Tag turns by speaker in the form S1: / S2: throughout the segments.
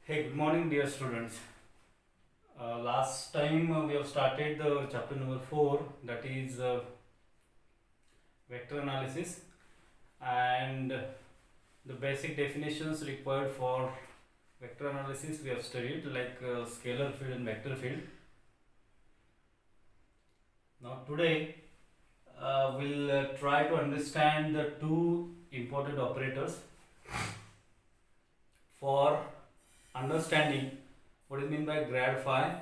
S1: Hey, good morning, dear students. Last time we have started the chapter number 4, that is vector analysis, and the basic definitions required for vector analysis we have studied, like scalar field and vector field. Now, today we'll try to understand the two important operators for understanding what is meant by grad phi,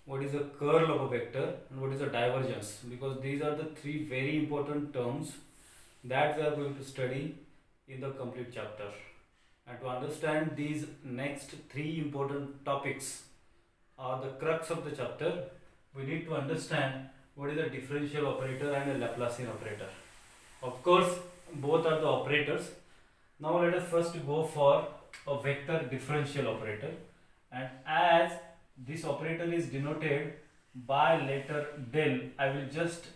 S1: what is the curl of a vector, and what is the divergence, because these are the three very important terms that we are going to study in the complete chapter. And to understand these next three important topics, are the crux of the chapter, we need to understand what is a differential operator and a Laplacian operator. Of course, both are the operators. Now let us first go for a vector differential operator, and as this operator is denoted by letter del, I will just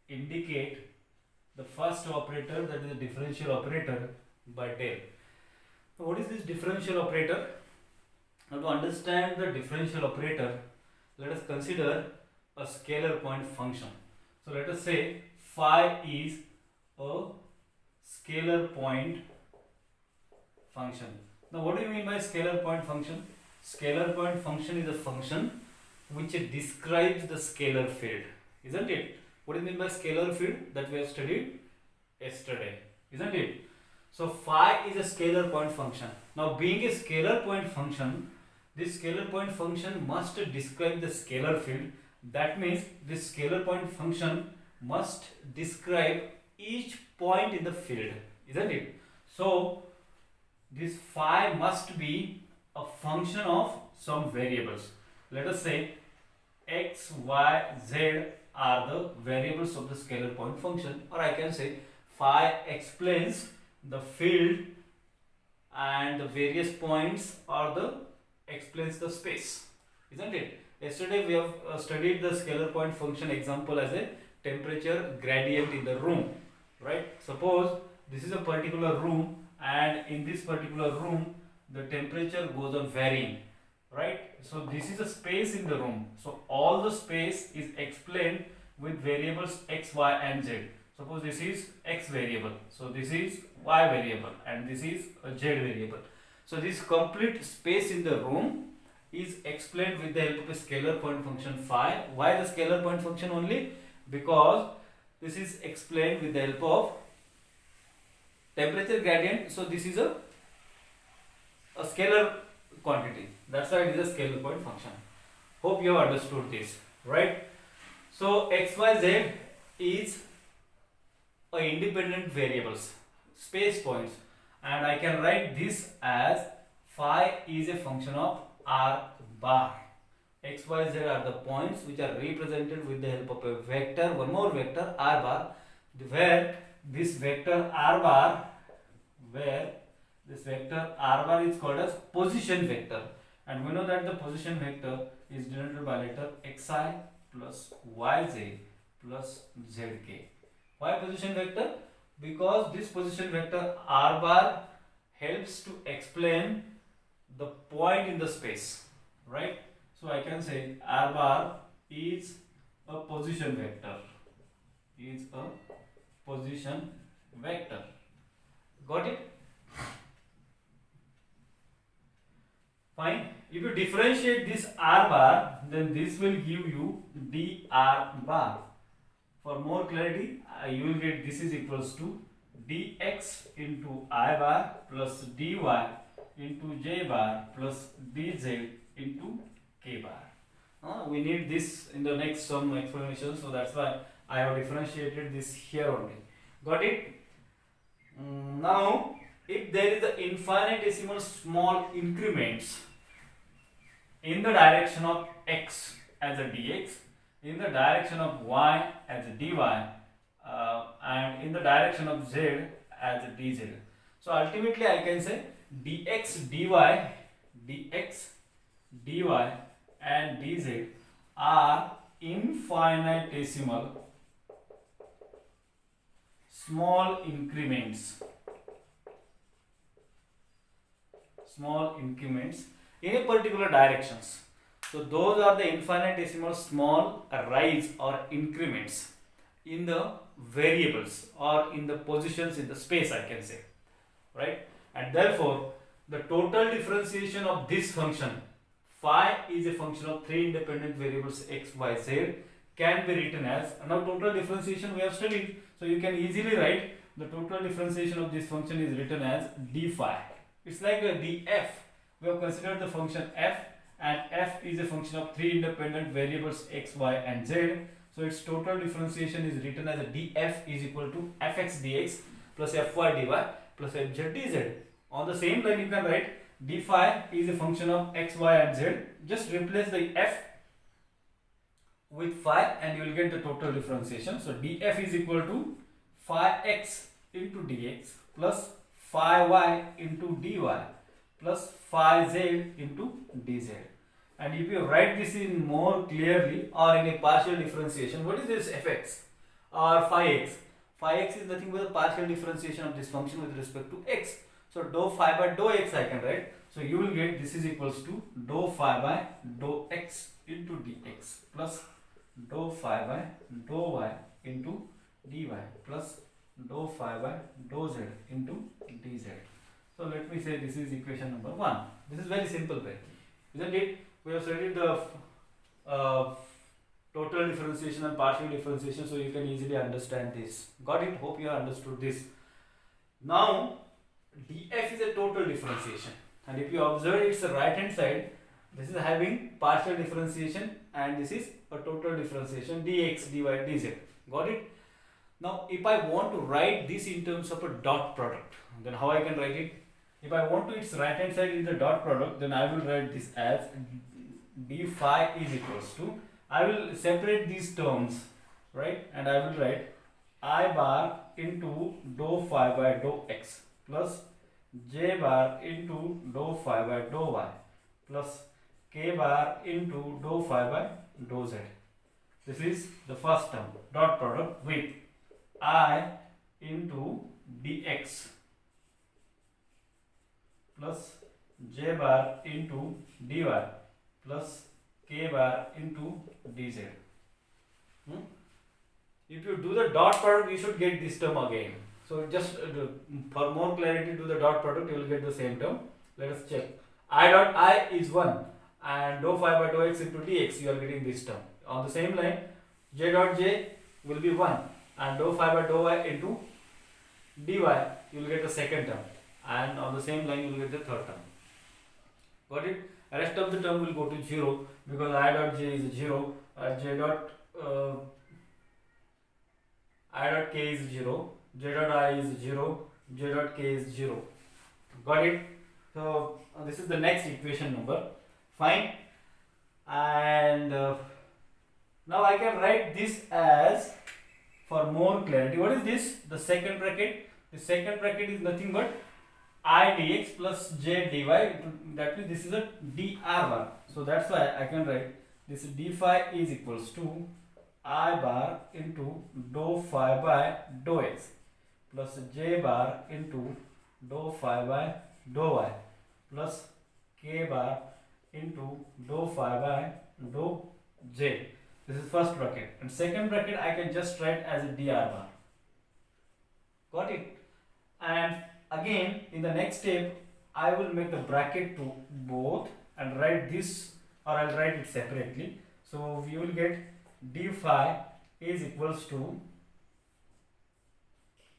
S1: indicate the first operator, that is a differential operator, by del. So what is this differential operator? Now to understand the differential operator, let us consider a scalar point function. So let us say phi is a scalar point function. Now what do you mean by scalar point function? Scalar point function is a function which describes the scalar field, isn't it? What do you mean by scalar field? That we have studied yesterday, isn't it? So phi is a scalar point function. Now being a scalar point function, this scalar point function must describe the scalar field. That means this scalar point function must describe each point in the field, isn't it? So this phi must be a function of some variables. Let us say x, y, z are the variables of the scalar point function, or I can say phi explains the field and the various points are the explains the space, isn't it? Yesterday we have studied the scalar point function example as a temperature gradient in the room, right? Suppose this is a particular room, and in this particular room the temperature goes on varying, right? So this is a space in the room, so all the space is explained with variables x, y and z. Suppose this is x variable, so this is y variable, and this is a z variable. So this complete space in the room is explained with the help of a scalar point function phi. Why the scalar point function only? Because this is explained with the help of temperature gradient, so this is a scalar quantity, that's why it is a scalar point function. Hope you have understood this, right? So x, y, z is a independent variables, space points, and I can write this as phi is a function of r bar. X, y, z are the points which are represented with the help of a vector, one more vector r bar, where this vector r bar, is called as position vector, and we know that the position vector is denoted by letter xi plus yj plus zk. Why position vector? Because this position vector r bar helps to explain the point in the space, right? So I can say r bar is a position vector, got it? Fine. If you differentiate this r bar, then this will give you dr bar. For more clarity, you will get this is equals to dx into I bar plus dy into j bar plus dz into k bar. We need this in the next some explanation, so that's why I have differentiated this here only. Got it? Now, if there is the infinitesimal small increments in the direction of x as a dx, in the direction of y as a dy, and in the direction of z as a dz. So ultimately I can say dx dy and dz are infinitesimal small increments, in a particular directions. So those are the infinitesimal small rise or increments in the variables or in the positions in the space, I can say, right? And therefore the total differentiation of this function phi is a function of three independent variables x, y, z can be written as, now total differentiation we have studied, so you can easily write the total differentiation of this function is written as d phi. It's like a df. We have considered the function f, and f is a function of three independent variables x, y, and z. So its total differentiation is written as a df is equal to fx dx plus fy dy plus fz dz. On the same line you can write d phi is a function of x, y, and z. Just replace the f with phi and you will get the total differentiation. So df is equal to phi x into dx plus phi y into dy plus phi z into dz. And if you write this in more clearly or in a partial differentiation, what is this fx or phi x? Phi x is nothing but the partial differentiation of this function with respect to x. So dou phi by dou x I can write. So you will get this is equals to dou phi by dou x into dx plus dou phi by dou y into dy plus dou phi by dou z into dz. So let me say this is equation number 1. This is very simple way, isn't it? We have studied the total differentiation and partial differentiation, so you can easily understand this. Got it? Hope you have understood this. Now df is a total differentiation, and if you observe its right hand side, this is having partial differentiation and this is a total differentiation dx, dy, dz. Got it? Now if I want to write this in terms of a dot product, then how I can write it? If I want to its right hand side in the dot product, then I will write this as d phi is equals to, I will separate these terms, right, and I will write I bar into dou phi by dou x plus j bar into dou phi by dou y plus k bar into dou phi by dou z. This is the first term, dot product with I into dx plus j bar into dy plus k bar into dz. If you do the dot product, you should get this term again. So just for more clarity, do the dot product, you will get the same term. Let us check. I dot I is 1 and dou phi by dou x into dx, you are getting this term. On the same line, j dot j will be 1 and dou phi by dou y into dy, you will get the second term, and on the same line you will get the third term. Got it? Rest of the term will go to 0 because I dot j is 0, j dot I dot k is 0, j dot I is 0, j dot k is 0. Got it? So this is the next equation number. Fine. And now I can write this as, for more clarity, what is this? The second bracket. The second bracket is nothing but I dx plus j dy. That means this is a dr bar. So that's why I can write this d phi is equals to I bar into dou phi by dou x plus j bar into dou phi by dou y plus k bar into dou phi by dou j. This is first bracket, and second bracket I can just write as a dr bar. Got it? And again in the next step I will make the bracket to both and write this, or I'll write it separately. So we will get d phi is equals to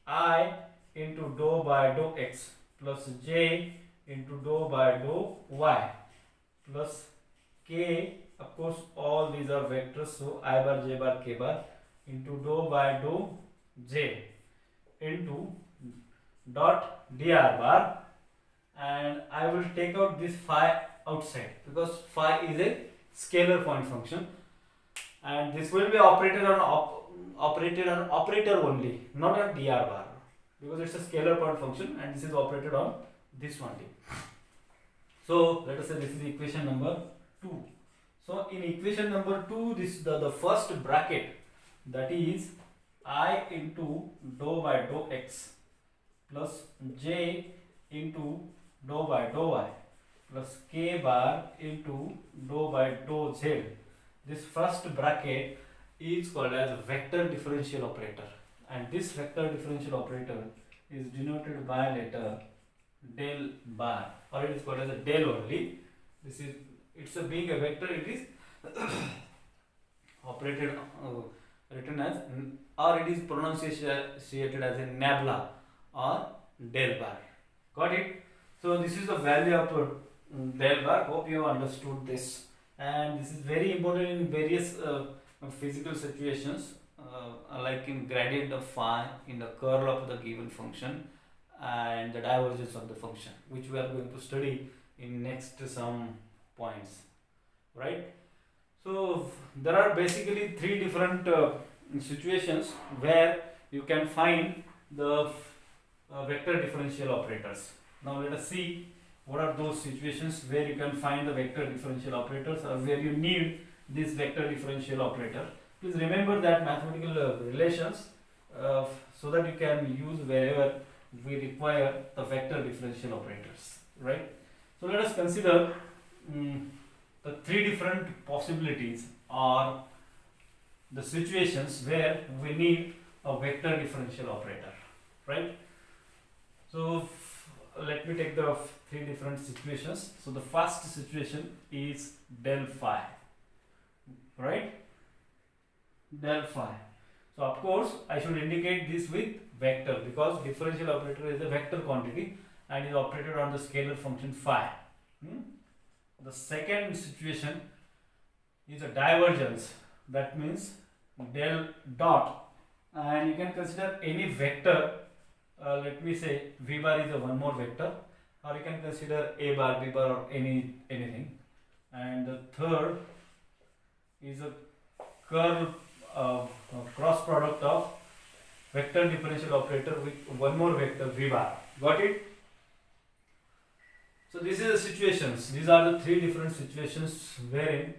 S1: I into dou by dou x plus j into dou by dou y plus k, of course all these are vectors, so I bar, j bar, k bar into dou by dou j into dot dr bar, and I will take out this phi outside because phi is a scalar point function, and this will be operated on operator only, not on dr bar, because it's a scalar point function and this is operated on this only. So let us say this is equation number 2. So in equation number 2, this the first bracket, that is I into dou by dou x plus j into dou by dou y plus k bar into dou by dou z. This first bracket is called as a vector differential operator, and this vector differential operator is denoted by letter del bar, or it is called as a del only. This is, it's a being a vector, it is operated written as, or it is pronunciated as a nabla or del bar. Got it? So this is the value of del bar. Hope you have understood this, and this is very important in various physical situations, like in gradient of phi, in the curl of the given function, and the divergence of the function, which we are going to study in next some points, right? So there are basically three different situations where you can find the vector differential operators. Now let us see what are those situations where you can find the vector differential operators, or where you need this vector differential operator. Please remember that mathematical relations, so that you can use wherever we require the vector differential operators, right? So let us consider the three different possibilities or the situations where we need a vector differential operator, right? So let me take the three different situations. So the first situation is del phi, right? Del phi. So of course I should indicate this with vector, because differential operator is a vector quantity and is operated on the scalar function phi. The second situation is a divergence, that means del dot, and you can consider any vector. Let me say v bar is a one more vector, or you can consider a bar, b bar, or anything. And the third is a curl cross product of vector differential operator with one more vector v bar. Got it? So this is the situations. These are the three different situations wherein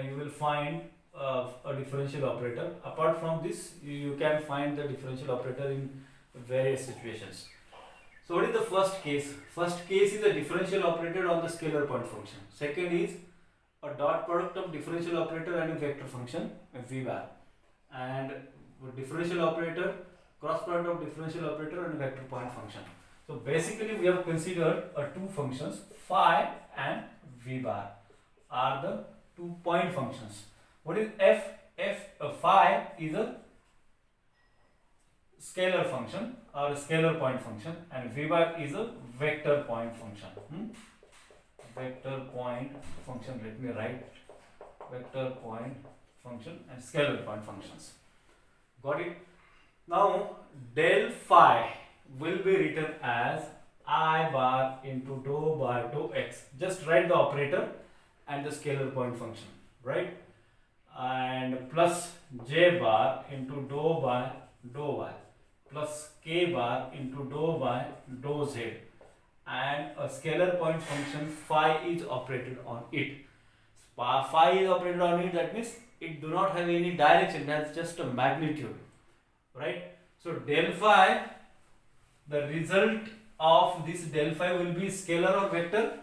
S1: you will find a differential operator. Apart from this, you can find the differential operator in various situations. So what is the first case? First case is a differential operator on the scalar point function. Second is a dot product of differential operator and a vector function v bar, and differential operator, cross product of differential operator and vector point function. So basically we have considered two functions, phi and v bar are the 2 point functions. What is f? Phi is a scalar function or a scalar point function, and v bar is a vector point function. Vector point function, let me write vector point function and scalar point functions. Got it? Now del phi will be written as I bar into dou by dou x. Just write the operator and the scalar point function, right? And plus j bar into dou by dou y, plus k bar into dou by dou z, and a scalar point function phi is operated on it. Phi is operated on it, that means it do not have any direction, that's just a magnitude, right? So del phi, the result of this del phi will be scalar or vector?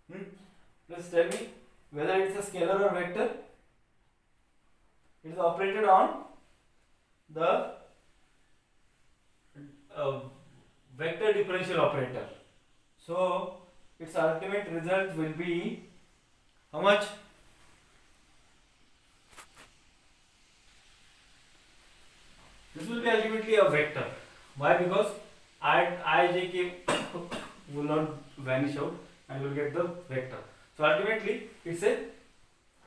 S1: Please tell me whether it's a scalar or vector. It is operated on the vector differential operator. So its ultimate result will be how much? This will be ultimately a vector. Why? Because ijk will not vanish out and you will get the vector. So ultimately it's a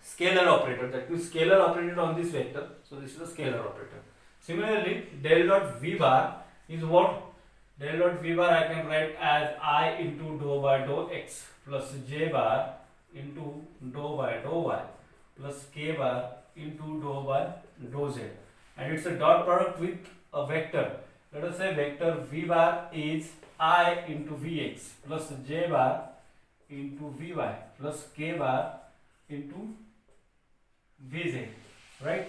S1: scalar operator, that means scalar operated on this vector. So this is a scalar operator. Similarly, del dot v bar is what? Del dot v bar I can write as I into dou by dou x plus j bar into dou by dou y plus k bar into dou by dou z, and it's a dot product with a vector. Let us say vector v bar is I into vx plus j bar into vy plus k bar into vz, right?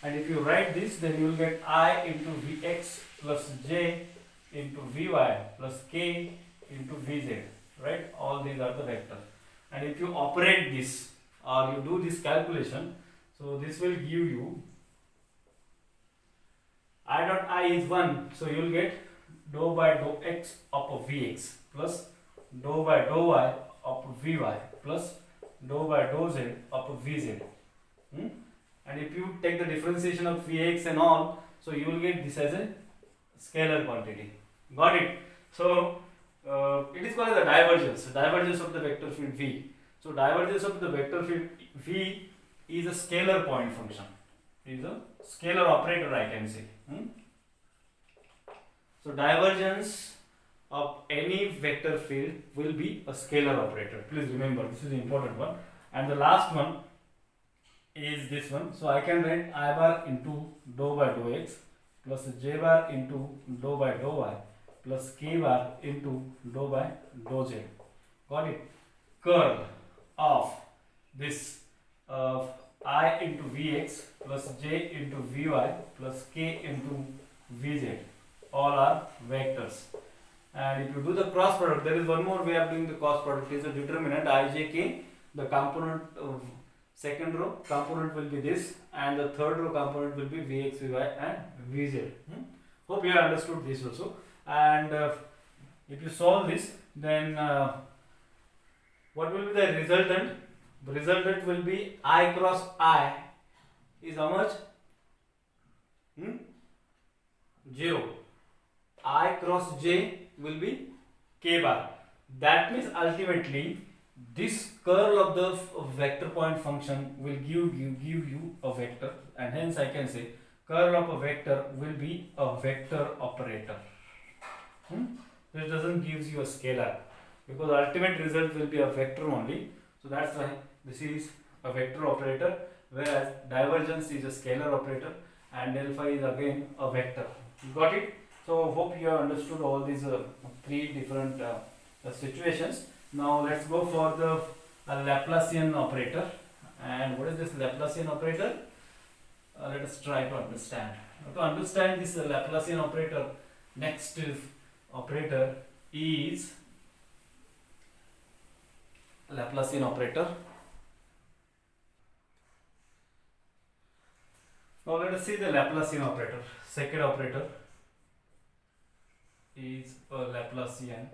S1: And if you write this, then you will get I into vx plus j into vy plus k into vz. right? All these are the vector. And if you operate this or you do this calculation, so this will give you I dot I is 1, so you will get dou by dou x upon Vx plus dou by dou y upon Vy plus dou by dou z upon Vz. And if you take the differentiation of Vx and all, so you will get this as a scalar quantity. Got it? So it is called the divergence of the vector field V. So divergence of the vector field V is a scalar point function. It is a scalar operator, I can say. So divergence of any vector field will be a scalar operator. Please remember, this is the important one. And the last one is this one. So I can write I bar into dou by dou x plus j bar into dou by dou y plus k bar into dou by dou z. Got it? Curl of this I into Vx plus j into Vy plus k into Vz. All are vectors. And if you do the cross product, there is one more way of doing the cross product. Is a determinant ijk. The component of second row component will be this, and the third row component will be Vx, Vy, and Vz. Hope you have understood this also. And if you solve this, then what will be the resultant? The resultant will be I cross I is how much? 0. I cross j will be k bar. That means ultimately this curl of the vector point function will give you a vector, and hence I can say curl of a vector will be a vector operator. This doesn't gives you a scalar, because ultimate result will be a vector only. So that's why this is a vector operator, whereas divergence is a scalar operator and del phi is again a vector. You got it? So hope you have understood all these three different situations. Now let's go for the Laplacian operator. And what is this Laplacian operator? Let us try to understand. To understand this Laplacian operator, next operator is Laplacian operator. Now let us see the Laplacian operator. Second operator is a Laplacian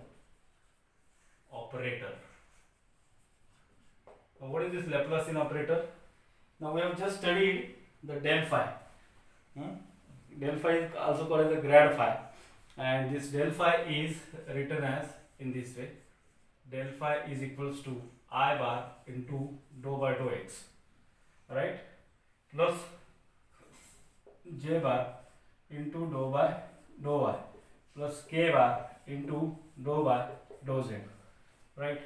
S1: operator. Now what is this Laplacian operator? Now we have just studied the del phi. Del phi is also called as the grad phi, and this del phi is written as in this way. Del phi is equals to I bar into dou by dou x, right, plus j bar into dou by dou y plus k bar into dou by dou z, right?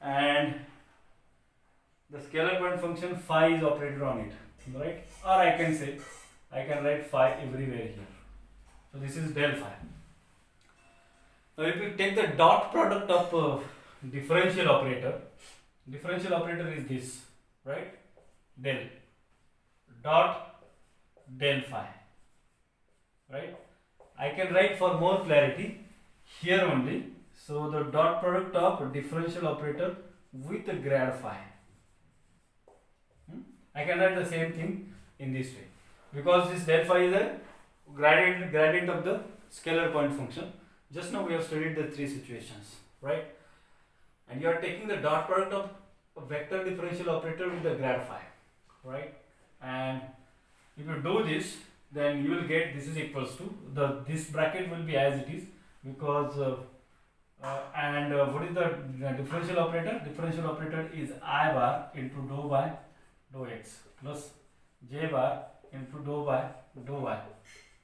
S1: And the scalar point function phi is operated on it, right? Or I can say I can write phi everywhere here. So this is del phi. Now if you take the dot product of differential operator is this, right? Del dot del phi, right? I can write for more clarity here only. So the dot product of differential operator with the grad phi. I can write the same thing in this way, because this del phi is a gradient of the scalar point function. Just now we have studied the three situations, right? And you are taking the dot product of a vector differential operator with the grad phi, right? And if you do this, then you will get this is equals to this bracket will be as it is, because what is the differential operator? Differential operator is I bar into dou by dou x plus j bar into dou by dou y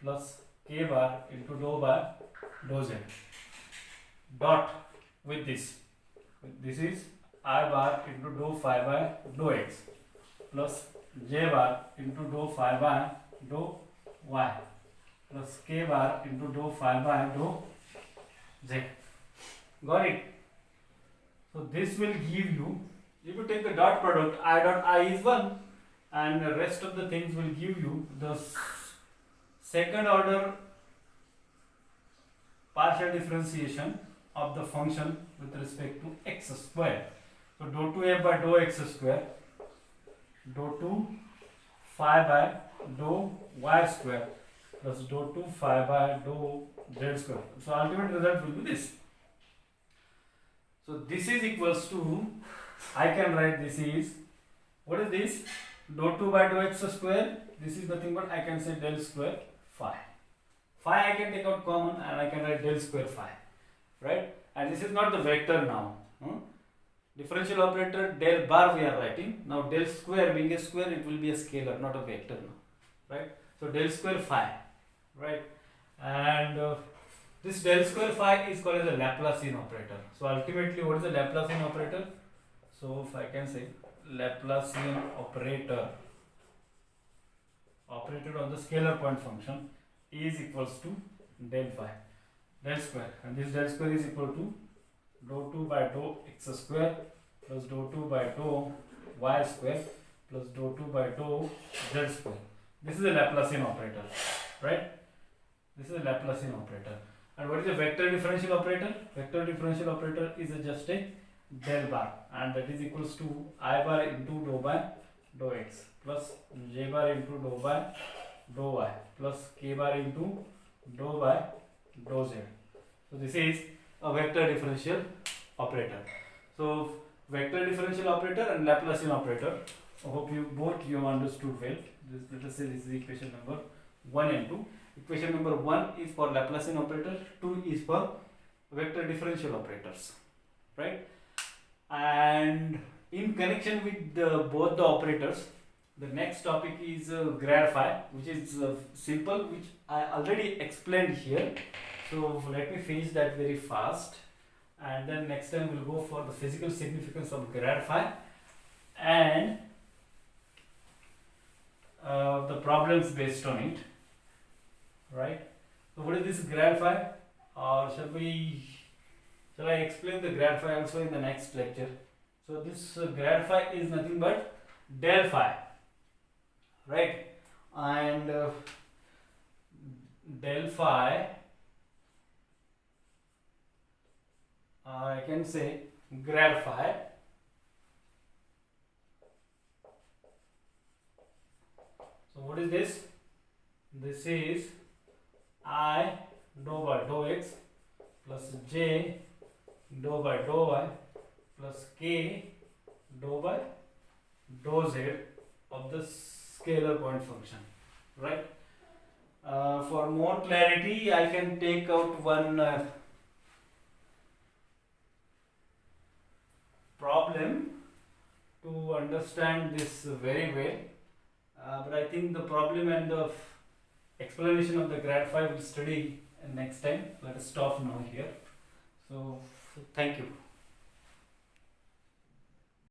S1: plus k bar into dou by dou z dot with this. This is I bar into dou phi by dou x plus j bar into dou phi by dou y plus k bar into dou phi by dou z. Got it? So this will give you, if you take the dot product, I dot I is 1, and the rest of the things will give you the second order partial differentiation of the function with respect to x square. So dou 2f by dou x square, dou 2 phi by dou y square plus dou 2 phi by dou z square. So ultimate result will be this. So this is equals to, I can write this is, what is this? Dou 2 by dou x square, this is nothing but I can say del square phi. Phi I can take out common and I can write del square phi, right? And this is not the vector now. Differential operator del bar we are writing. Now del square being a square, it will be a scalar, not a vector now, right? So del square phi, right? And this del square phi is called as a Laplacian operator. So ultimately, what is the Laplacian operator? So if I can say Laplacian operator operated on the scalar point function is equals to del phi, del square, and this del square is equal to dou 2 by dou x square plus dou 2 by dou y square plus dou 2 by dou z square. This is a Laplacian operator, right? This is a Laplacian operator. And what is a vector differential operator? Vector differential operator is just a del bar, and that is equals to I bar into dou by dou x plus j bar into dou by dou y plus k bar into dou by dou z. So this is a vector differential operator. So vector differential operator and Laplacian operator, I hope you have understood well. Let us say this is equation number 1 and 2. Equation number 1 is for Laplacian operator, 2 is for vector differential operators, right? And in connection with both the operators, the next topic is grad phi, which is simple, which I already explained here. So let me finish that very fast, and then next time we'll go for the physical significance of grad phi and the problems based on it, right? So what is this grad phi? Or shall I explain the grad phi also in the next lecture? So this grad phi is nothing but del phi, right? And del phi, I can say grad phi so what is this? This is I dou by dou x plus j dou by dou y plus k dou by dou z of the scalar point function, right? For more clarity, I can take out one problem to understand this very well, but I think the problem and the explanation of the grad phi will study next time. Let us stop now here. So thank you.